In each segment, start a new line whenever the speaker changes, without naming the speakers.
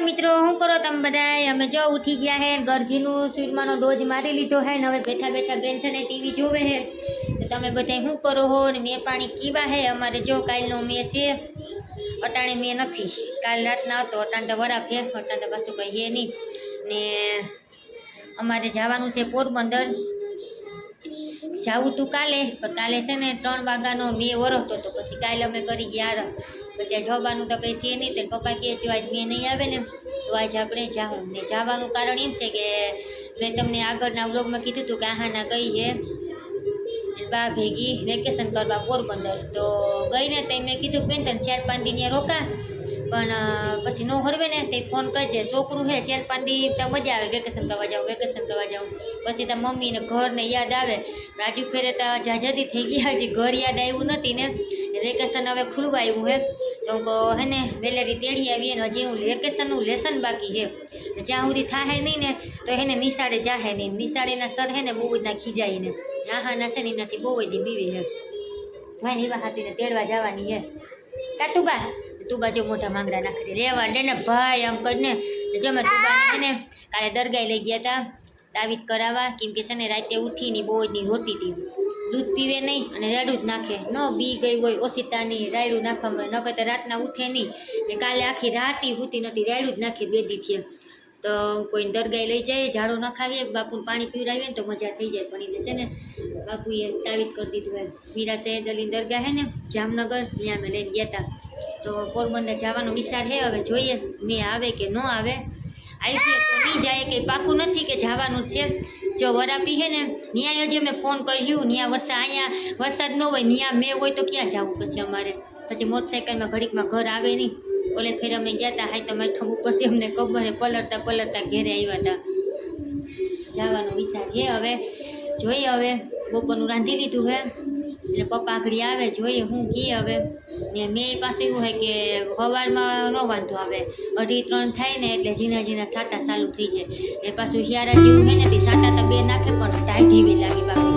મિત્રો હું કરો તમે બધાય અમે જો ઉઠી ગયા હે ગરજીનું સુરમાનો ડોઝ મારી લીધો હે ને હવે બેઠા બેઠા બેન છે ને ટીવી જોવે હે તો તમે બધાય શું કરો હો ને મેં પાણી પીવા હે અમારે જો કાલનો મેં છે અટાણે મેં નથી કાલ રાતના આવતો અટાણે તો વરા ફેર અટાણે તો પાછું કંઈ હે નહીં ને અમારે જવાનું છે પોરબંદર જાવું તું કાલે પણ કાલે છે ને 3 વાગ્યાનો મેં વરસતો તો પછી કાલે અમે કરી ગયા પછી જવાનું તો કંઈ છે નહીં તો પપ્પા કહે જો આજ મેં નહીં આવે ને તો આજ આપણે જાઉં ને જવાનું કારણ એમ છે કે મેં તમને આગળના વ્લોગમાં કીધું હતું કે આહાના ગઈ હે બા ભેગી વેકેશન કરવા પોરબંદર તો ગઈ ને તે મેં કીધું બેન તને 4-5 દી ત્યાં રોકા પણ પછી ન હરવે ને તે ફોન કરજે છોકરું હે 4-5 દી ત્યાં મજા આવે વેકેશન કરવા જાઉં પછી ત્યાં મમ્મીને ઘરને યાદ આવે રાજુ ફેરે તો જાજદી થઈ ગયા હજી ઘર યાદ આવ્યું નથી ને વેકેશન હવે ખુલવા આવ્યું હે તો હે ને વેલેરી તેડી આવીએ ને હજી હું વેકેશનનું લેસન બાકી છે જ્યાં સુધી થાય નહીં ને તો એને નિશાળે જાહે નહીં નિશાળેના સર હે ને બહુ જ ના ખીજાય ને આહાના છે ને એનાથી બહુ જ બીવી હે ભાઈ એવા હાથીને તેડવા જવાની હે કાટુબા તું બાજુ મોટા માંગડા નાખી રેવા દે ને ભાઈ આમ કરીને જમે તું ને કાલે દરગાહ લઈ ગયા હતા તાવીત કરાવવા કેમ કે છે ને રાતે ઉઠીને બહુ જ રોતી હતી દૂધ પીવે નહીં અને રાયડું જ નાખે ન બી ગઈ હોય ઓશિતાની રાયડું નાખવા મળે નકર તો રાતના ઉઠે નહીં ને કાલે આખી રાતી હોતી નથી રાયડું જ નાખે 2 દીથી તો કોઈ દરગાહ લઈ જાય ઝાડો નખાવીએ બાપુને પાણી પીવડાવીએ ને તો મજા થઈ જાય પણ એને છે ને બાપુએ તાવીત કરી દીધું હોય મીરા સૈયદ અલી દરગાહ હે ને જામનગર ત્યાં અમે લઈને ગયા હતા તો પોરબંદર જવાનો વિચાર છે હવે જોઈએ મેં આવે કે ન આવે આવી છે તો નહીં જાય કંઈ પાકું નથી કે જવાનું જ છે જો વરાપી છે ને ન્યાય હજી અમે ફોન કર્યું ન્યા અહીંયા વરસાદ ન હોય ન્યા મેં હોય તો ક્યાં જવું પછી અમારે પછી મોટરસાઇકલમાં ઘડીકમાં ઘર આવે નહીં ઓલે ફેર અમે ગયા હતા હાઈ તો માઠમ ઉપરથી અમને ખબર હે પલળતા ઘેરે આવ્યા હતા જવાનો વિચાર છે હવે જોઈએ હવે બપોરનું રાંધી લીધું હે એટલે પપ્પા આગળ આવે જોઈએ હું કહે હવે ને મેં પાછું એવું હોય કે સવારમાં ન વાંધો આવે 2:30 થાય ને એટલે ઝીણા સાટા ચાલુ થઈ જાય એ પાછું હિયારા જેવું હોય ને તે સાટા તો 2 નાખે પણ ટાઈટ જેવી લાગે બાપી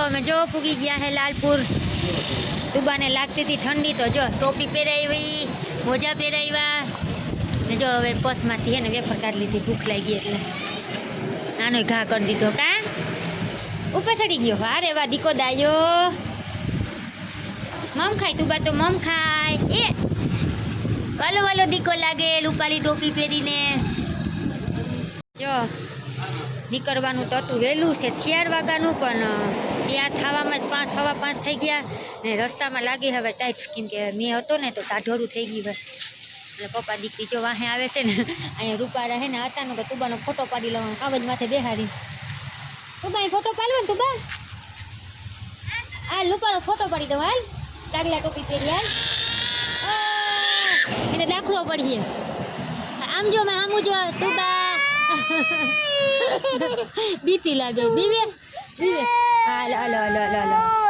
અમે જો પૂગી ગયા હે લાલપુર તુબાને લાગતી હતી ઠંડી તો જો ટોપી પહેરાવી મોજા પહેરાવ્યા ને જો હવે પસમાંથી હે ને વેફર કાઢી લીધી ભૂખ લાગી એટલે આનો ઘા કરી દીધો કા ઉપર ચડી ગયો હારે વા દીકો દાયો મમ ખાય તુબા તો મમ ખાય એ વાલો દીકો લાગે રૂપાલી ટોપી પહેરીને જો નીકળવાનું તો હતું વહેલું છે 4 વાગ્યાનું પણ ત્યાં થવામાં 5:15 થઈ ગયા ને રસ્તામાં લાગી હવે ટાઈટ કેમ કે મેં હતો ને તો ટાઢોરું થઈ ગયું હોય એટલે પપ્પા દીકરી જો વાહે આવે છે ને અહીંયા રૂપારા હે ને હતા ને તુબાનો ફોટો પાડી લેવાનો કાગજ માથે બેહારી તુબા અહીં ફોટો પાડવો ને તુબા આ રૂપાનો ફોટો પાડી દો હાલ કાગલા ટોપી પહેરી હાલ એને દાખલો પડીએ આમ જો મેં આમ જો તુબા બીતી લાગે બીવે હાલો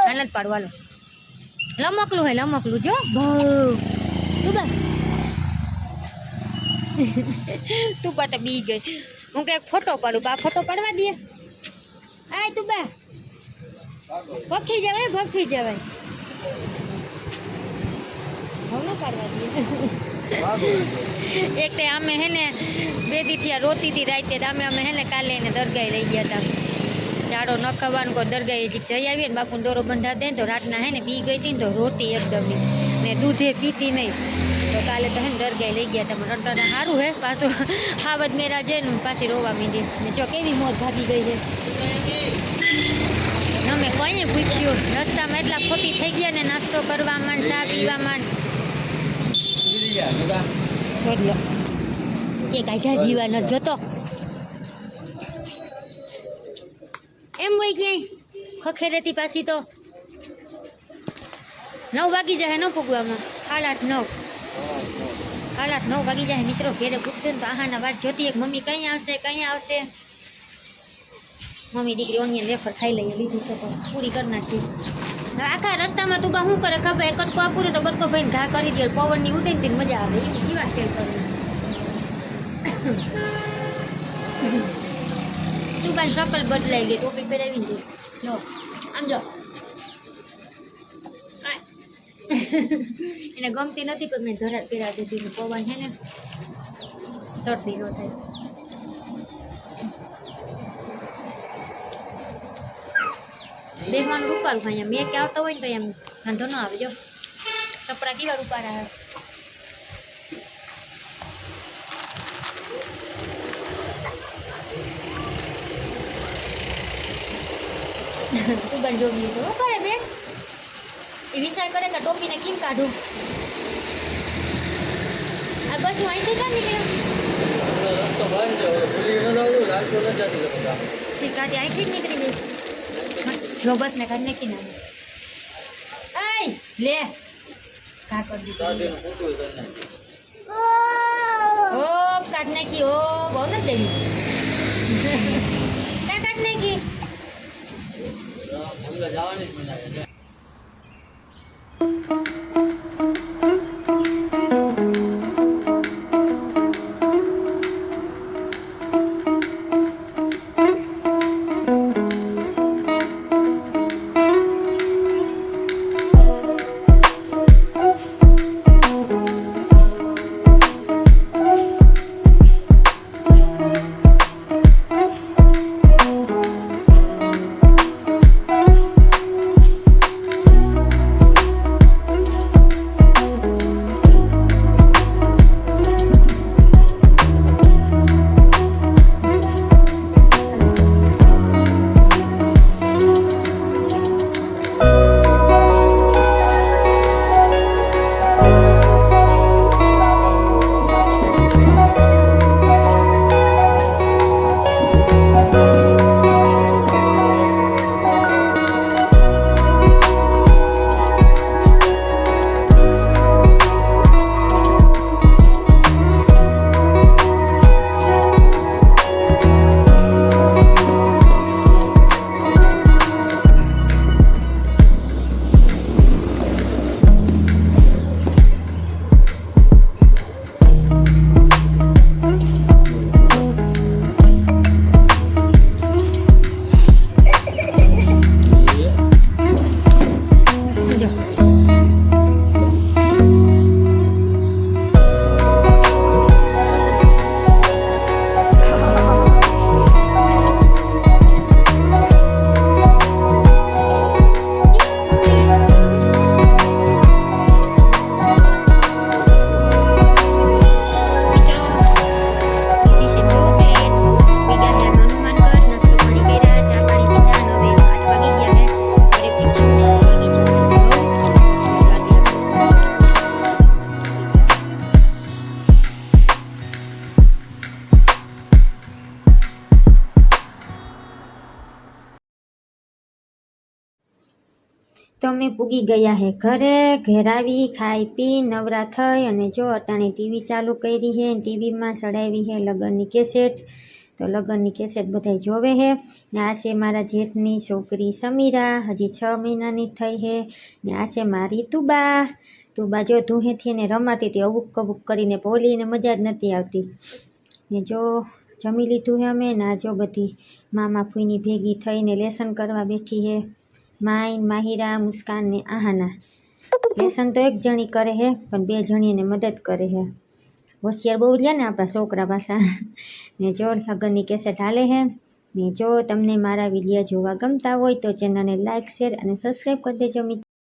આનંદ પાડવાનો લમકલું જો તું બા તો બી ગઈ હું કઈક ફોટો પાડું બા ફોટો પાડવા દે આય તું બા ભગ થઈ જવાય ભગ પાડવા દે એક તે અમે હે ને 2 દીથી રોતી હતી રાતે અમે હે ને કાલે એને દરગાહ લઈ ગયા હતા ઝાડો ન ખાવાનું કોઈ દરગાહ જઈ આવીએ ને બાપુને દોરો બંધાવી દે ને તો રાતના હે ને પી ગઈ હતી ને તો રોતી એકદમ ને દૂધે પીતી નહીં તો કાલે તો હે ને દરગાહ લઈ ગયા હતા મને અટાણે સારું હે પાછું હાવજ મેરા જઈને પાછી રોવા માંડી ને જો કેવી મોર ભાગી ગઈ છે અમે કઈ પૂછ્યું રસ્તામાં એટલા ખોટી થઈ ગયા ને નાસ્તો કરવામાં ચા પીવામાં એ કાઢા જીવા ન જોતો એમ હોય ક્યાંય ખખેરેતી પાછી તો 9 વાગી જાય ન પૂગવામાં 8:30 9 વાગી જાય મિત્રો ઘેરે પૂછશે ને તો આહાના વાત જોતી એક મમ્મી કઈ આવશે મમ્મી દીકરી ઓનિયન વેફર ખાઈ લઈએ લીધી છે તો પૂરી કરી નાખી આખા રસ્તામાં તું શું કરે ખબર એક જ પૂરે તો બરકો ભાઈને ઘા કરી દે પવનની ઉઠે ને મજા આવે એવા ખેલ કરે તું કાંઈ શકલ બદલાઈ ગઈ ટોપી પહેરાવી દે જો આમ જો એને ગમતી નથી પણ મેં ધરાત પહેરાવી દીધી પવન છે ને શરદી ન થાય બેહવાનું રૂપારું ખાય મેં કે આવતો હોય ને તો એમ વાંધો ન આવે જો સપરા કેવા રૂપારા તું બન જોવી તો કરે બેન એ વિચાર કરે કે ટોપીને કેમ કાઢું આ બસ હું અહીંથી કાઢી નીકળ્યો રસ્તો બંધ છે કાઢી અહીંથી જ નીકળી ગઈ જો બસ ને કાઢી નાખી ના લે કા કરી દીધું ઓ કાઢ નાખી ઓ બહુ નથી દેવી કા કાઢ નાખી જવાની જ બનાવે તો અમે પૂગી ગયા હે ઘરે આવી ખાઈ પી નવરા થઈ અને જો અટાણે ટીવી ચાલુ કરી હે ટીવીમાં ચડાવી હે લગ્નની કેસેટ તો લગ્નની કેસેટ બધાય જોવે હે ને આ છે મારા જેઠની છોકરી સમીરા હજી 6 મહિનાની થઈ હે ને આ છે મારી તુબા જો ધૂહેથી એને રમાતી હતી અબુક કબુક કરીને બોલીને મજા જ નથી આવતી ને જો જમી લીધું હે અમે ને જો બધી મામા ફૂઈની ભેગી થઈને લેસન કરવા બેઠી હે માઈન માહિરા મુસ્કાન ને આહાના લેસન તો એક જણી કરે હે પણ 2 જણીને મદદ કરે હે હોશિયાર બહુ રહ્યા ને આપણા છોકરા પાછા ને જો લગ્નની કેસેટ હાલે હે ને જો તમને મારા વિડીયો જોવા ગમતા હોય તો ચેનલને લાઈક શેર અને સબસ્ક્રાઈબ કરી દેજો મિત્રો।